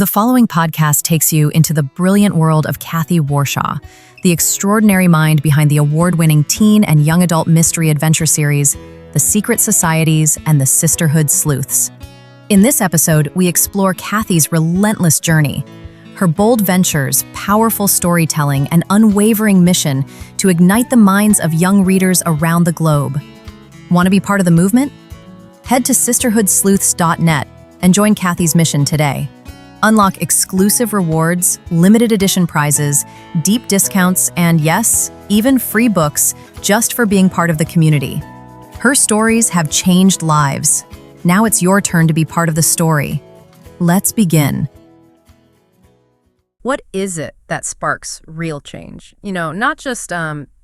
The following podcast takes you into the brilliant world of Cathy Warshaw, the extraordinary mind behind the award-winning teen and young adult mystery adventure series, The Secret Societies and the Sisterhood Sleuths. In this episode, we explore Cathy's relentless journey, her bold ventures, powerful storytelling, and unwavering mission to ignite the minds of young readers around the globe. Want to be part of the movement? Head to sisterhoodsleuths.net and join Cathy's mission today. Unlock exclusive rewards, limited edition prizes, deep discounts, and yes, even free books just for being part of the community. Her stories have changed lives. Now it's your turn to be part of the story. Let's begin. What is it that sparks real change? Not just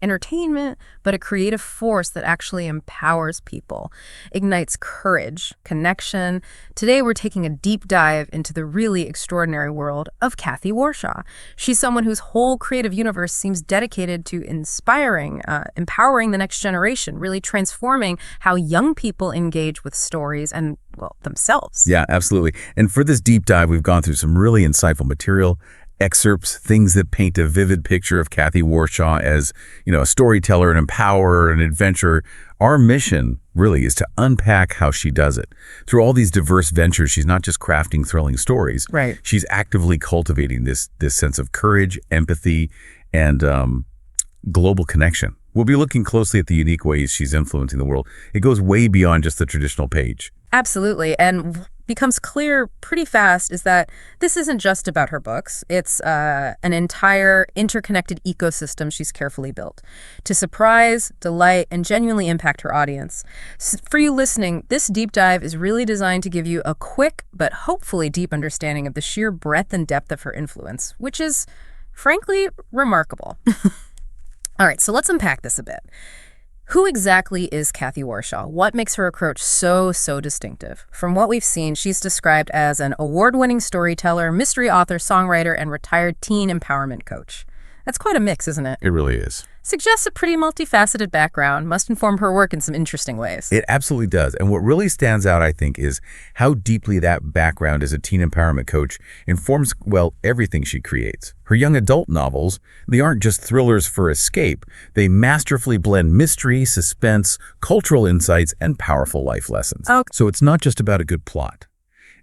entertainment, but a creative force that actually empowers people, ignites courage, connection. Today, we're taking a deep dive into the really extraordinary world of Cathy Warshaw. She's someone whose whole creative universe seems dedicated to inspiring, empowering the next generation, really transforming how young people engage with stories and, well, themselves. Yeah, absolutely. And for this deep dive, we've gone through some really insightful material, excerpts, things that paint a vivid picture of Cathy Warshaw as, a storyteller, an empowerer, an adventurer. Our mission really is to unpack how she does it. Through all these diverse ventures, she's not just crafting thrilling stories. Right. She's actively cultivating this sense of courage, empathy, and global connection. We'll be looking closely at the unique ways she's influencing the world. It goes way beyond just the traditional page. Absolutely. And becomes clear pretty fast is that this isn't just about her books. It's an entire interconnected ecosystem she's carefully built to surprise, delight, and genuinely impact her audience. For you listening, this deep dive is really designed to give you a quick but hopefully deep understanding of the sheer breadth and depth of her influence, which is, frankly, remarkable. All right, so let's unpack this a bit. Who exactly is Cathy Warshaw? What makes her approach so distinctive? From what we've seen, she's described as an award-winning storyteller, mystery author, songwriter, and retired teen empowerment coach. That's quite a mix, isn't it? It really is. Suggests a pretty multifaceted background, must inform her work in some interesting ways. It absolutely does. And what really stands out, I think, is how deeply that background as a teen empowerment coach informs, everything she creates. Her young adult novels, they aren't just thrillers for escape. They masterfully blend mystery, suspense, cultural insights, and powerful life lessons. Okay. So it's not just about a good plot.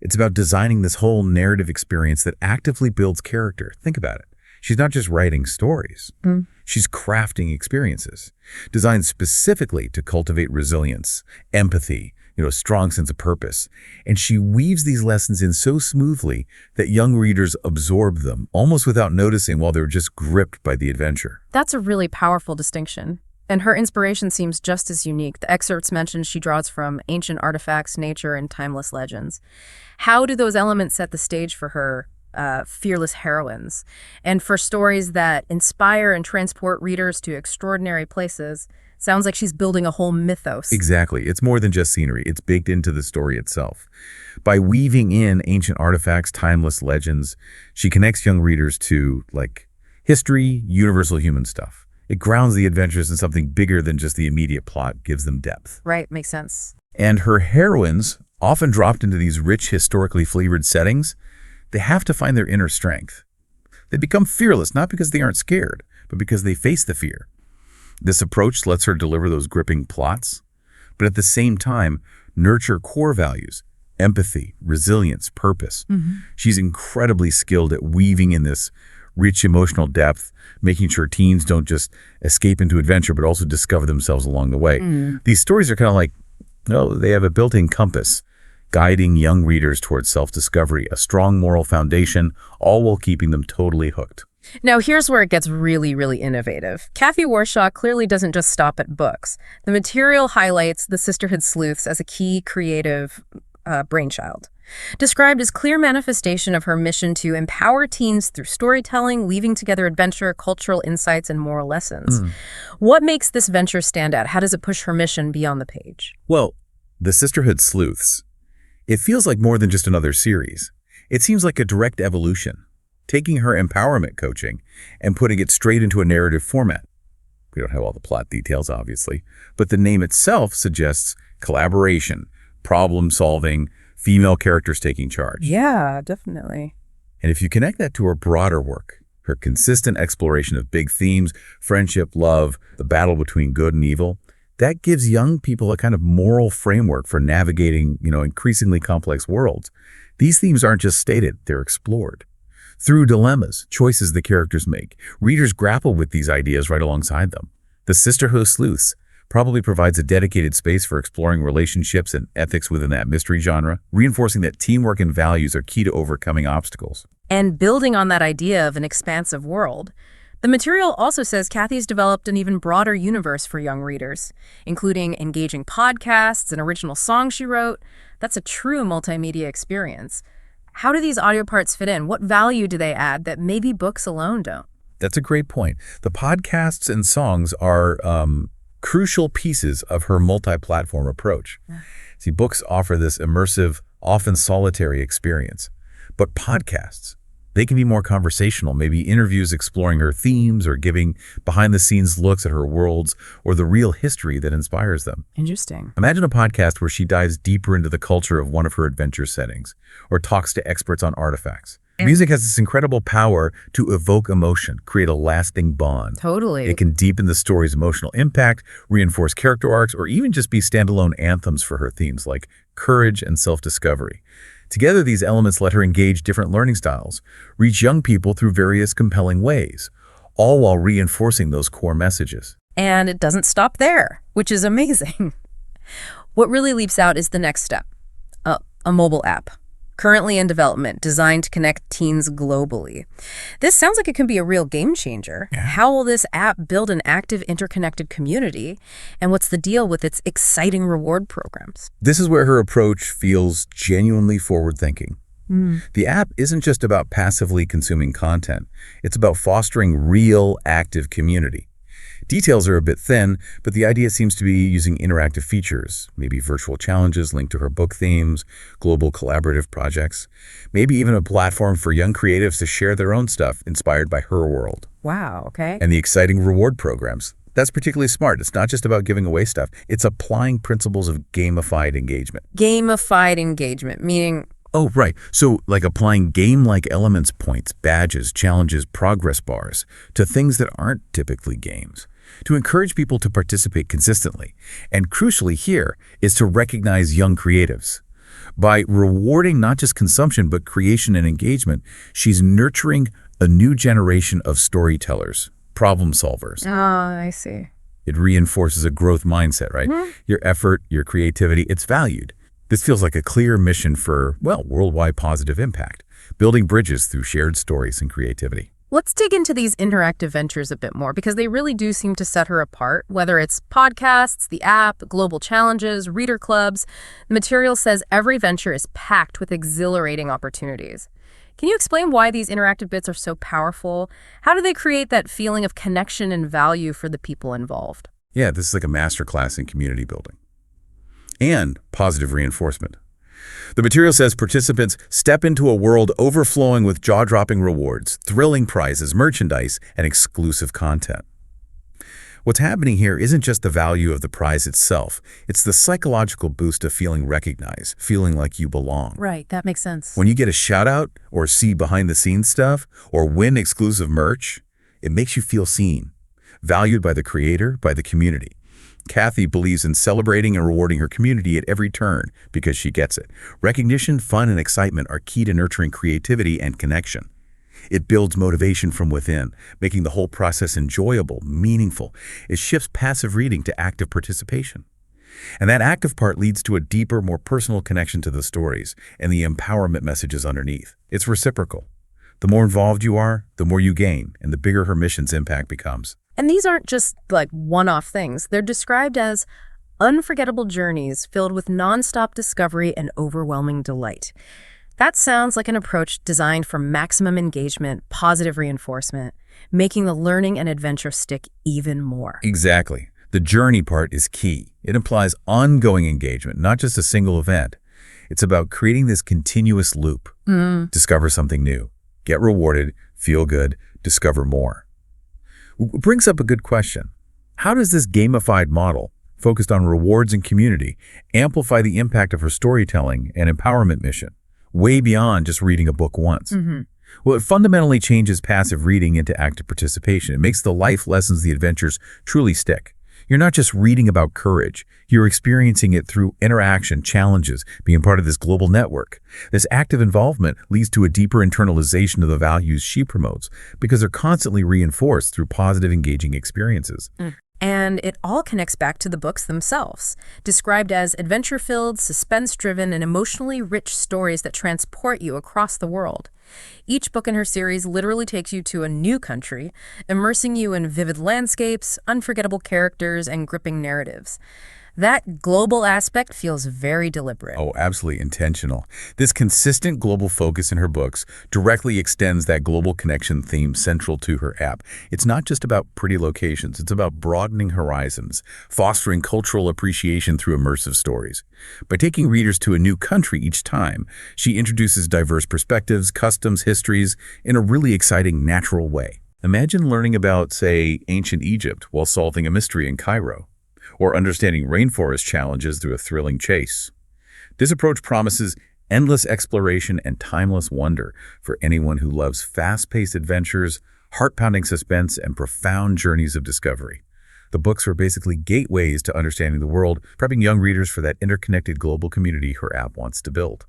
It's about designing this whole narrative experience that actively builds character. Think about it. She's not just writing stories. She's crafting experiences designed specifically to cultivate resilience, empathy, a strong sense of purpose. And she weaves these lessons in so smoothly that young readers absorb them almost without noticing while they're just gripped by the adventure. That's a really powerful distinction. And her inspiration seems just as unique. The excerpts mentioned she draws from ancient artifacts, nature, and timeless legends. How do those elements set the stage for her fearless heroines, and for stories that inspire and transport readers to extraordinary places? Sounds like she's building a whole mythos. Exactly. It's more than just scenery. It's baked into the story itself. By weaving in ancient artifacts, timeless legends, she connects young readers to, history, universal human stuff. It grounds the adventures in something bigger than just the immediate plot, gives them depth. Right, makes sense. And her heroines, often dropped into these rich, historically flavored settings, they have to find their inner strength. They become fearless, not because they aren't scared, but because they face the fear. This approach lets her deliver those gripping plots, but at the same time, nurture core values, empathy, resilience, purpose. She's incredibly skilled at weaving in this rich emotional depth, making sure teens don't just escape into adventure, but also discover themselves along the way. These stories are kind of like, they have a built-in compass, guiding young readers towards self-discovery, a strong moral foundation, all while keeping them totally hooked. Now, here's where it gets really innovative. Cathy Warshaw clearly doesn't just stop at books. The material highlights the Sisterhood Sleuths as a key creative brainchild. Described as clear manifestation of her mission to empower teens through storytelling, weaving together adventure, cultural insights, and moral lessons. What makes this venture stand out? How does it push her mission beyond the page? Well, the Sisterhood Sleuths, it feels like more than just another series. It seems like a direct evolution, taking her empowerment coaching and putting it straight into a narrative format. We don't have all the plot details, obviously, but the name itself suggests collaboration, problem solving, female characters taking charge. Yeah, definitely. And if you connect that to her broader work, her consistent exploration of big themes, friendship, love, the battle between good and evil, that gives young people a kind of moral framework for navigating, increasingly complex worlds. These themes aren't just stated, they're explored. Through dilemmas, choices the characters make, readers grapple with these ideas right alongside them. The Sisterhood Sleuths probably provides a dedicated space for exploring relationships and ethics within that mystery genre, reinforcing that teamwork and values are key to overcoming obstacles. And building on that idea of an expansive world, the material also says Cathy's developed an even broader universe for young readers, including engaging podcasts and original songs she wrote. That's a true multimedia experience. How do these audio parts fit in? What value do they add that maybe books alone don't? That's a great point. The podcasts and songs are crucial pieces of her multi-platform approach. Yeah. See, books offer this immersive, often solitary experience. But podcasts, they can be more conversational, maybe interviews exploring her themes or giving behind-the-scenes looks at her worlds or the real history that inspires them. Interesting. Imagine a podcast where she dives deeper into the culture of one of her adventure settings or talks to experts on artifacts. Music has this incredible power to evoke emotion, create a lasting bond. Totally. It can deepen the story's emotional impact, reinforce character arcs, or even just be standalone anthems for her themes like courage and self-discovery. Together, these elements let her engage different learning styles, reach young people through various compelling ways, all while reinforcing those core messages. And it doesn't stop there, which is amazing. What really leaps out is the next step, a mobile app. Currently in development, designed to connect teens globally. This sounds like it can be a real game changer. Yeah. How will this app build an active, interconnected community? And what's the deal with its exciting reward programs? This is where her approach feels genuinely forward-thinking. The app isn't just about passively consuming content. It's about fostering real, active community. Details are a bit thin, but the idea seems to be using interactive features, maybe virtual challenges linked to her book themes, global collaborative projects, maybe even a platform for young creatives to share their own stuff inspired by her world. Wow, okay. And the exciting reward programs. That's particularly smart. It's not just about giving away stuff. It's applying principles of gamified engagement. Gamified engagement, meaning... Oh, right. So like applying game-like elements, points, badges, challenges, progress bars to things that aren't typically games, to encourage people to participate consistently. And crucially here is to recognize young creatives. By rewarding not just consumption, but creation and engagement, she's nurturing a new generation of storytellers, problem solvers. Oh, I see. It reinforces a growth mindset, right? Your effort, your creativity, it's valued. This feels like a clear mission for, worldwide positive impact, building bridges through shared stories and creativity. Let's dig into these interactive ventures a bit more because they really do seem to set her apart, whether it's podcasts, the app, global challenges, reader clubs. The material says every venture is packed with exhilarating opportunities. Can you explain why these interactive bits are so powerful? How do they create that feeling of connection and value for the people involved? Yeah, this is like a masterclass in community building and positive reinforcement. The material says participants step into a world overflowing with jaw-dropping rewards, thrilling prizes, merchandise, and exclusive content. What's happening here isn't just the value of the prize itself. It's the psychological boost of feeling recognized, feeling like you belong. Right, that makes sense. When you get a shout-out or see behind-the-scenes stuff or win exclusive merch, it makes you feel seen, valued by the creator, by the community. Cathy believes in celebrating and rewarding her community at every turn because she gets it. Recognition, fun, and excitement are key to nurturing creativity and connection. It builds motivation from within, making the whole process enjoyable, meaningful. It shifts passive reading to active participation. And that active part leads to a deeper, more personal connection to the stories and the empowerment messages underneath. It's reciprocal. The more involved you are, the more you gain, and the bigger her mission's impact becomes. And these aren't just like one-off things. They're described as unforgettable journeys filled with nonstop discovery and overwhelming delight. That sounds like an approach designed for maximum engagement, positive reinforcement, making the learning and adventure stick even more. Exactly. The journey part is key. It implies ongoing engagement, not just a single event. It's about creating this continuous loop. Discover something new, get rewarded, feel good, discover more. It brings up a good question. How does this gamified model, focused on rewards and community, amplify the impact of her storytelling and empowerment mission, way beyond just reading a book once? Well, it fundamentally changes passive reading into active participation. It makes the life lessons, the adventures, truly stick. You're not just reading about courage. You're experiencing it through interaction, challenges, being part of this global network. This active involvement leads to a deeper internalization of the values she promotes because they're constantly reinforced through positive, engaging experiences. And it all connects back to the books themselves, described as adventure-filled, suspense-driven, and emotionally rich stories that transport you across the world. Each book in her series literally takes you to a new country, immersing you in vivid landscapes, unforgettable characters, and gripping narratives. That global aspect feels very deliberate. Oh, absolutely intentional. This consistent global focus in her books directly extends that global connection theme central to her app. It's not just about pretty locations, it's about broadening horizons, fostering cultural appreciation through immersive stories. By taking readers to a new country each time, she introduces diverse perspectives, customs, histories in a really exciting, natural way. Imagine learning about, say, ancient Egypt while solving a mystery in Cairo, or understanding rainforest challenges through a thrilling chase. This approach promises endless exploration and timeless wonder for anyone who loves fast-paced adventures, heart-pounding suspense, and profound journeys of discovery. The books are basically gateways to understanding the world, prepping young readers for that interconnected global community her app wants to build.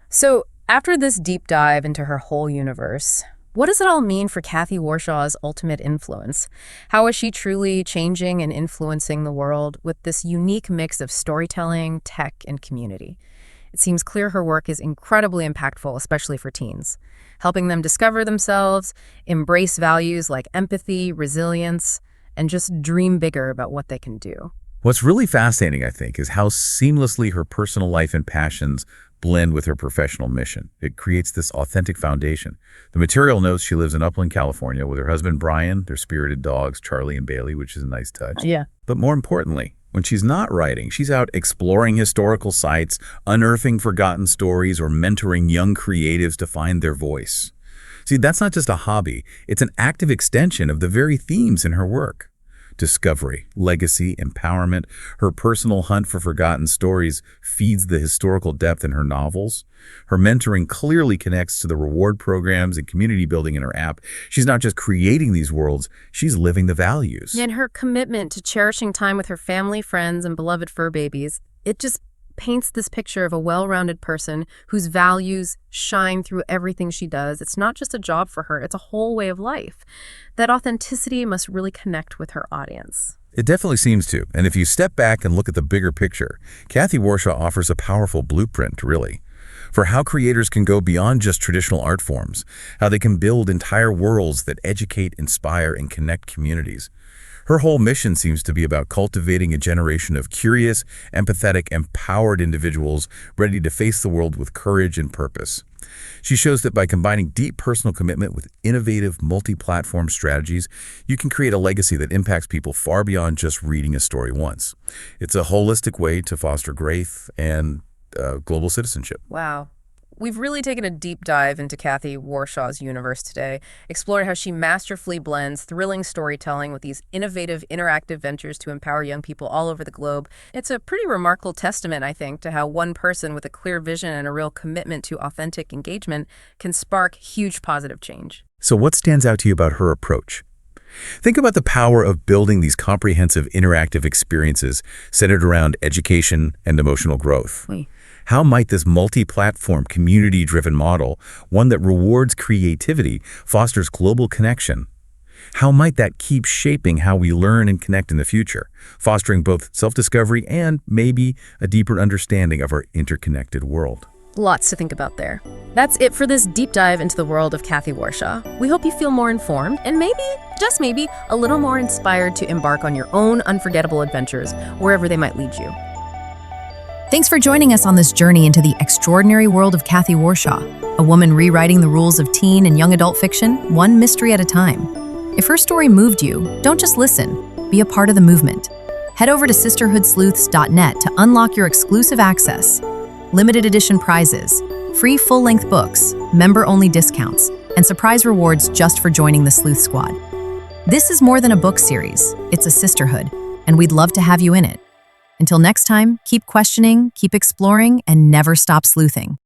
So, after this deep dive into her whole universe, what does it all mean for Cathy Warshaw's ultimate influence? How is she truly changing and influencing the world with this unique mix of storytelling, tech, and community? It seems clear her work is incredibly impactful, especially for teens, helping them discover themselves, embrace values like empathy, resilience, and just dream bigger about what they can do. What's really fascinating, I think, is how seamlessly her personal life and passions blend with her professional mission. It creates this authentic foundation. The material notes she lives in Upland, California with her husband, Brian, their spirited dogs, Charlie and Bailey, which is a nice touch. Yeah. But more importantly, when she's not writing, she's out exploring historical sites, unearthing forgotten stories, or mentoring young creatives to find their voice. See, that's not just a hobby. It's an active extension of the very themes in her work. Discovery, legacy, empowerment. Her personal hunt for forgotten stories feeds the historical depth in her novels. Her mentoring clearly connects to the reward programs and community building in her app. She's not just creating these worlds, she's living the values. And her commitment to cherishing time with her family, friends, and beloved fur babies, it just paints this picture of a well-rounded person whose values shine through everything she does. It's not just a job for her, it's a whole way of life. That authenticity must really connect with her audience. It definitely seems to. And if you step back and look at the bigger picture, Cathy Warshaw offers a powerful blueprint, really, for how creators can go beyond just traditional art forms, how they can build entire worlds that educate, inspire, and connect communities. Her whole mission seems to be about cultivating a generation of curious, empathetic, empowered individuals ready to face the world with courage and purpose. She shows that by combining deep personal commitment with innovative multi-platform strategies, you can create a legacy that impacts people far beyond just reading a story once. It's a holistic way to foster growth and global citizenship. Wow. We've really taken a deep dive into Cathy Warshaw's universe today, explored how she masterfully blends thrilling storytelling with these innovative, interactive ventures to empower young people all over the globe. It's a pretty remarkable testament, I think, to how one person with a clear vision and a real commitment to authentic engagement can spark huge positive change. So what stands out to you about her approach? Think about the power of building these comprehensive interactive experiences centered around education and emotional growth. How might this multi-platform, community-driven model, one that rewards creativity, fosters global connection, how might that keep shaping how we learn and connect in the future, fostering both self-discovery and maybe a deeper understanding of our interconnected world? Lots to think about there. That's it for this deep dive into the world of Cathy Warshaw. We hope you feel more informed and maybe, just maybe, a little more inspired to embark on your own unforgettable adventures, wherever they might lead you. Thanks for joining us on this journey into the extraordinary world of Cathy Warshaw, a woman rewriting the rules of teen and young adult fiction, one mystery at a time. If her story moved you, don't just listen, be a part of the movement. Head over to sisterhoodsleuths.net to unlock your exclusive access, limited edition prizes, free full-length books, member-only discounts, and surprise rewards just for joining the Sleuth Squad. This is more than a book series, it's a sisterhood, and we'd love to have you in it. Until next time, keep questioning, keep exploring, and never stop sleuthing.